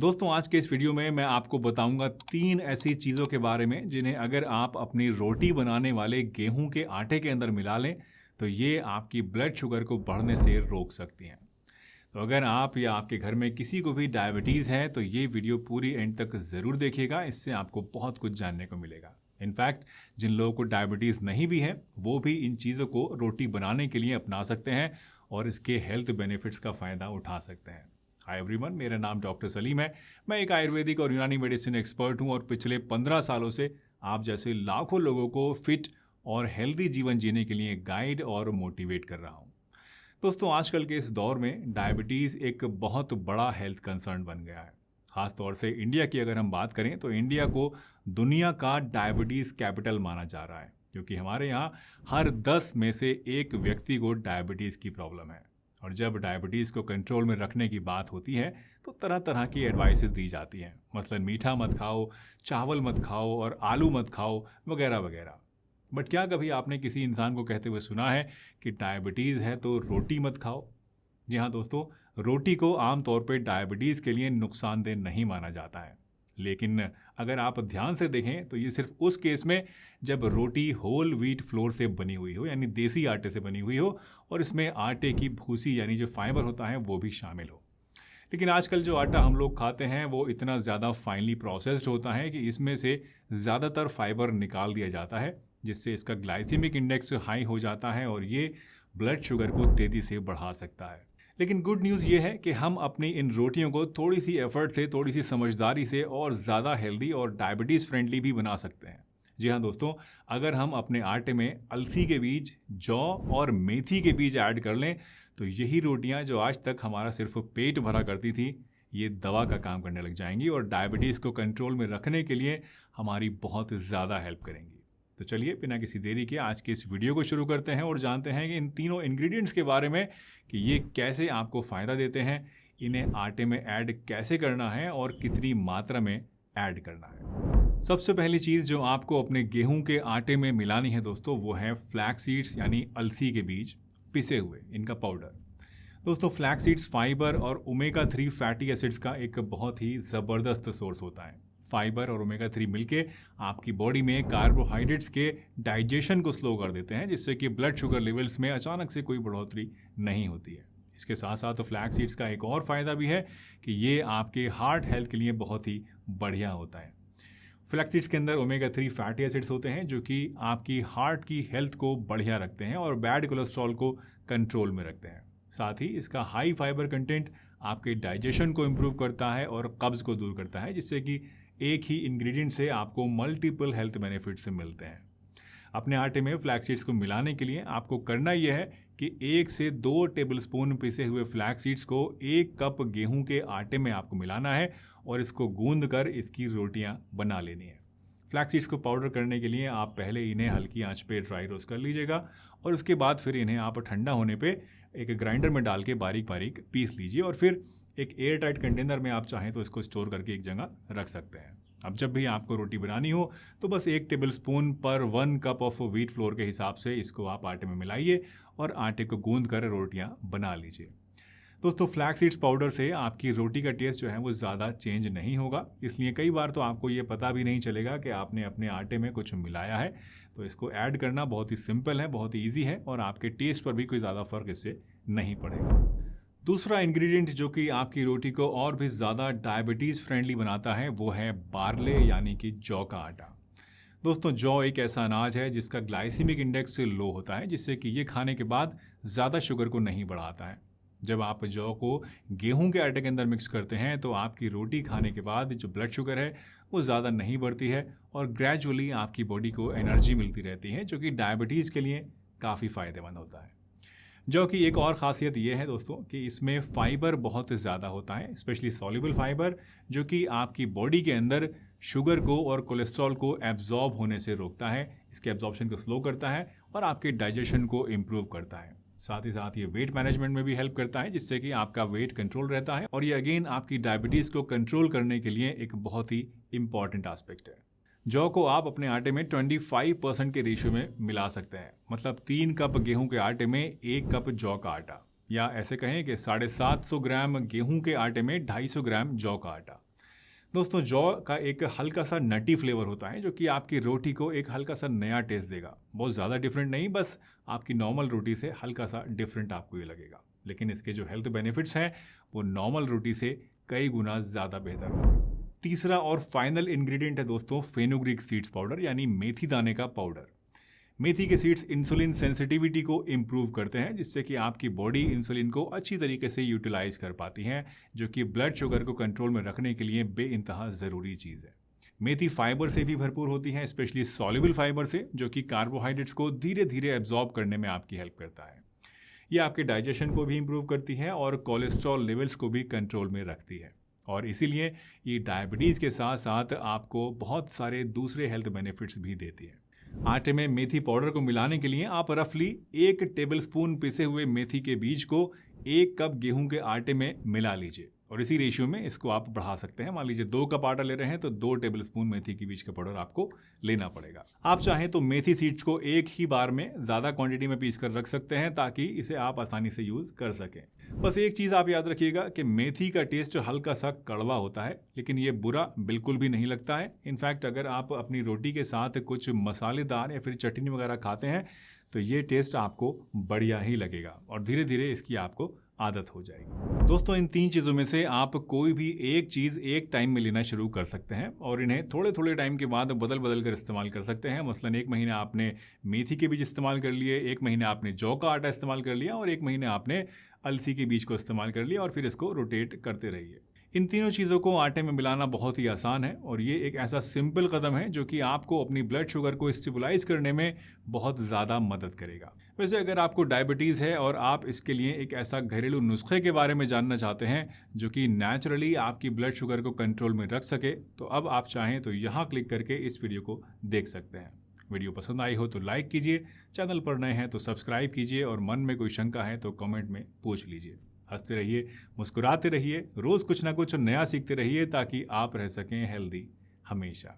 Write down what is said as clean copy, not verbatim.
दोस्तों आज के इस वीडियो में मैं आपको बताऊंगा 3 ऐसी चीज़ों के बारे में जिन्हें अगर आप अपनी रोटी बनाने वाले गेहूं के आटे के अंदर मिला लें तो ये आपकी ब्लड शुगर को बढ़ने से रोक सकती हैं। तो अगर आप या आपके घर में किसी को भी डायबिटीज़ है तो ये वीडियो पूरी एंड तक ज़रूर देखिएगा, इससे आपको बहुत कुछ जानने को मिलेगा। इनफैक्ट जिन लोगों को डायबिटीज़ नहीं भी है वो भी इन चीज़ों को रोटी बनाने के लिए अपना सकते हैं और इसके हेल्थ बेनिफिट्स का फ़ायदा उठा सकते हैं। हाय एवरीवन, मेरा नाम डॉक्टर सलीम है। मैं एक आयुर्वेदिक और यूनानी मेडिसिन एक्सपर्ट हूं और पिछले 15 सालों से आप जैसे लाखों लोगों को फिट और हेल्दी जीवन जीने के लिए गाइड और मोटिवेट कर रहा हूं। दोस्तों आजकल के इस दौर में डायबिटीज़ एक बहुत बड़ा हेल्थ कंसर्न बन गया है। ख़ास तौर से इंडिया की अगर हम बात करें तो इंडिया को दुनिया का डायबिटीज़ कैपिटल माना जा रहा है, क्योंकि हमारे यहाँ हर 10 में से एक व्यक्ति को डायबिटीज़ की प्रॉब्लम है। और जब डायबिटीज़ को कंट्रोल में रखने की बात होती है तो तरह तरह की एडवाइसेस दी जाती हैं, मसलन मीठा मत खाओ, चावल मत खाओ और आलू मत खाओ वगैरह वगैरह। बट क्या कभी आपने किसी इंसान को कहते हुए सुना है कि डायबिटीज़ है तो रोटी मत खाओ? जी हाँ दोस्तों, रोटी को आमतौर पर डायबिटीज़ के लिए नुकसानदेह नहीं माना जाता है, लेकिन अगर आप ध्यान से देखें तो ये सिर्फ उस केस में जब रोटी होल व्हीट फ्लोर से बनी हुई हो, यानी देसी आटे से बनी हुई हो और इसमें आटे की भूसी यानी जो फाइबर होता है वो भी शामिल हो। लेकिन आजकल जो आटा हम लोग खाते हैं वो इतना ज़्यादा फाइनली प्रोसेस्ड होता है कि इसमें से ज़्यादातर फाइबर निकाल दिया जाता है, जिससे इसका ग्लाइसेमिक इंडेक्स हाई हो जाता है और ये ब्लड शुगर को तेज़ी से बढ़ा सकता है। लेकिन गुड न्यूज़ ये है कि हम अपनी इन रोटियों को थोड़ी सी एफर्ट से, थोड़ी सी समझदारी से और ज़्यादा हेल्दी और डायबिटीज़ फ्रेंडली भी बना सकते हैं। जी हाँ दोस्तों, अगर हम अपने आटे में अलसी के बीज, जौ और मेथी के बीज ऐड कर लें तो यही रोटियां जो आज तक हमारा सिर्फ पेट भरा करती थी, ये दवा का काम करने लग जाएंगी और डायबिटीज़ को कंट्रोल में रखने के लिए हमारी बहुत ज़्यादा हेल्प करेंगी। तो चलिए बिना किसी देरी के आज के इस वीडियो को शुरू करते हैं और जानते हैं कि इन तीनों इंग्रेडिएंट्स के बारे में कि ये कैसे आपको फ़ायदा देते हैं, इन्हें आटे में ऐड कैसे करना है और कितनी मात्रा में ऐड करना है। सबसे पहली चीज़ जो आपको अपने गेहूं के आटे में मिलानी है दोस्तों वो है फ्लैक्स सीड्स यानी अलसी के बीज पिसे हुए, इनका पाउडर। दोस्तों फ्लैक्स सीड्स फाइबर और ओमेगा 3 फैटी एसिड्स का एक बहुत ही ज़बरदस्त सोर्स होता है। फाइबर और ओमेगा 3 मिलके आपकी बॉडी में कार्बोहाइड्रेट्स के डाइजेशन को स्लो कर देते हैं, जिससे कि ब्लड शुगर लेवल्स में अचानक से कोई बढ़ोतरी नहीं होती है। इसके साथ साथ तो फ्लैक्स सीड्स का एक और फ़ायदा भी है कि ये आपके हार्ट हेल्थ के लिए बहुत ही बढ़िया होता है। फ्लैक्स सीड्स के अंदर ओमेगा 3 फैटी एसिड्स होते हैं जो कि आपकी हार्ट की हेल्थ को बढ़िया रखते हैं और बैड कोलेस्ट्रॉल को कंट्रोल में रखते हैं। साथ ही इसका हाई फाइबर कंटेंट आपके डाइजेशन को इम्प्रूव करता है और कब्ज़ को दूर करता है, जिससे कि एक ही इंग्रेडिएंट से आपको मल्टीपल हेल्थ बेनिफिट्स मिलते हैं। अपने आटे में फ्लैक्स सीड्स को मिलाने के लिए आपको करना यह है कि 1 से 2 टेबलस्पून पिसे हुए फ्लैक्स सीड्स को 1 कप गेहूं के आटे में आपको मिलाना है और इसको गूंद कर इसकी रोटियां बना लेनी है। फ्लैक्स सीड्स को पाउडर करने के लिए आप पहले इन्हें हल्की आंच पे ड्राई रोस्ट कर लीजिएगा और उसके बाद फिर इन्हें आप ठंडा होने पे एक ग्राइंडर में डाल के बारीक बारीक पीस लीजिए और फिर एक एयर टाइट कंटेनर में आप चाहें तो इसको स्टोर करके एक जगह रख सकते हैं। अब जब भी आपको रोटी बनानी हो तो बस 1 टेबलस्पून पर 1 कप ऑफ व्हीट फ्लोर के हिसाब से इसको आप आटे में मिलाइए और आटे को गूंद कर रोटियां बना लीजिए। दोस्तों फ्लैक्स सीड्स पाउडर से आपकी रोटी का टेस्ट जो है वो ज़्यादा चेंज नहीं होगा, इसलिए कई बार तो आपको ये पता भी नहीं चलेगा कि आपने अपने आटे में कुछ मिलाया है। तो इसको ऐड करना बहुत ही सिंपल है, बहुत ही ईजी है और आपके टेस्ट पर भी कोई ज़्यादा फर्क इससे नहीं पड़ेगा। दूसरा इंग्रेडिएंट जो कि आपकी रोटी को और भी ज़्यादा डायबिटीज़ फ्रेंडली बनाता है वो है बार्ले यानी कि जौ का आटा। दोस्तों जौ एक ऐसा अनाज है जिसका ग्लाइसेमिक इंडेक्स लो होता है, जिससे कि ये खाने के बाद ज़्यादा शुगर को नहीं बढ़ाता है। जब आप जौ को गेहूं के आटे के अंदर मिक्स करते हैं तो आपकी रोटी खाने के बाद जो ब्लड शुगर है वो ज़्यादा नहीं बढ़ती है और ग्रेजुअली आपकी बॉडी को एनर्जी मिलती रहती है, जो कि डायबिटीज़ के लिए काफ़ी फ़ायदेमंद होता है। जौ की एक और ख़ासियत ये है दोस्तों कि इसमें फ़ाइबर बहुत ज़्यादा होता है, स्पेशली सॉल्युबल फाइबर, जो कि आपकी बॉडी के अंदर शुगर को और कोलेस्ट्रॉल को एब्जॉर्ब होने से रोकता है, इसके एब्जॉर्प्शन को स्लो करता है और आपके डाइजेशन को इम्प्रूव करता है। साथ ही साथ ये वेट मैनेजमेंट में भी हेल्प करता है, जिससे कि आपका वेट कंट्रोल रहता है और ये अगेन आपकी डायबिटीज़ को कंट्रोल करने के लिए एक बहुत ही इंपॉर्टेंट एस्पेक्ट है। जौ को आप अपने आटे में 25% के रेशियो में मिला सकते हैं, मतलब 3 कप गेहूं के आटे में 1 कप जौ का आटा, या ऐसे कहें कि 750 ग्राम गेहूं के आटे में 250 ग्राम जौ का आटा। दोस्तों जौ का एक हल्का सा नटी फ्लेवर होता है जो कि आपकी रोटी को एक हल्का सा नया टेस्ट देगा। बहुत ज़्यादा डिफरेंट नहीं, बस आपकी नॉर्मल रोटी से हल्का सा डिफरेंट आपको ये लगेगा। लेकिन इसके जो हेल्थ बेनिफिट्स हैं वो नॉर्मल रोटी से कई गुना ज़्यादा बेहतर होंगे। तीसरा और फाइनल इंग्रेडिएंट है दोस्तों फेनुग्रीक सीड्स पाउडर, यानी मेथी दाने का पाउडर। मेथी के सीड्स इंसुलिन सेंसिटिविटी को इम्प्रूव करते हैं, जिससे कि आपकी बॉडी इंसुलिन को अच्छी तरीके से यूटिलाइज कर पाती है, जो कि ब्लड शुगर को कंट्रोल में रखने के लिए बेइंतहा ज़रूरी चीज़ है। मेथी फाइबर से भी भरपूर होती है, स्पेशली सॉल्युबल फाइबर से, जो कि कार्बोहाइड्रेट्स को धीरे धीरे एब्जॉर्ब करने में आपकी हेल्प करता है। ये आपके डाइजेशन को भी इम्प्रूव करती है और कोलेस्ट्रॉल लेवल्स को भी कंट्रोल में रखती है, और इसीलिए ये डायबिटीज़ के साथ साथ आपको बहुत सारे दूसरे हेल्थ बेनिफिट्स भी देती है। आटे में मेथी पाउडर को मिलाने के लिए आप रफली 1 टेबलस्पून पिसे हुए मेथी के बीज को 1 कप गेहूं के आटे में मिला लीजिए, और इसी रेशियो में इसको आप बढ़ा सकते हैं। मान लीजिए 2 कप आटा ले रहे हैं तो 2 टेबलस्पून मेथी के बीज का पाउडर आपको लेना पड़ेगा। आप चाहें तो मेथी सीड्स को एक ही बार में ज़्यादा क्वांटिटी में पीस कर रख सकते हैं ताकि इसे आप आसानी से यूज़ कर सकें। बस एक चीज़ आप याद रखिएगा कि मेथी का टेस्ट हल्का सा कड़वा होता है, लेकिन ये बुरा बिल्कुल भी नहीं लगता है। इनफैक्ट अगर आप अपनी रोटी के साथ कुछ मसालेदार या फिर चटनी वगैरह खाते हैं तो ये टेस्ट आपको बढ़िया ही लगेगा और धीरे धीरे इसकी आपको आदत हो जाएगी। दोस्तों इन 3 चीज़ों में से आप कोई भी एक चीज़ एक टाइम में लेना शुरू कर सकते हैं और इन्हें थोड़े थोड़े टाइम के बाद बदल बदल कर इस्तेमाल कर सकते हैं। मसलन 1 महीने आपने मेथी के बीज इस्तेमाल कर लिए, 1 महीने आपने जौ का आटा इस्तेमाल कर लिया और 1 महीने आपने अलसी के बीज को इस्तेमाल कर लिया, और फिर इसको रोटेट करते रहिए। इन तीनों चीज़ों को आटे में मिलाना बहुत ही आसान है और ये एक ऐसा सिंपल कदम है जो कि आपको अपनी ब्लड शुगर को स्टेबलाइज करने में बहुत ज़्यादा मदद करेगा। वैसे अगर आपको डायबिटीज़ है और आप इसके लिए एक ऐसा घरेलू नुस्खे के बारे में जानना चाहते हैं जो कि नेचुरली आपकी ब्लड शुगर को कंट्रोल में रख सके, तो अब आप चाहें तो यहाँ क्लिक करके इस वीडियो को देख सकते हैं। वीडियो पसंद आई हो तो लाइक कीजिए, चैनल पर नए हैं तो सब्सक्राइब कीजिए, और मन में कोई शंका है तो कमेंट में पूछ लीजिए। हंसते रहिए, मुस्कुराते रहिए, रोज़ कुछ ना कुछ नया सीखते रहिए ताकि आप रह सकें हेल्दी हमेशा।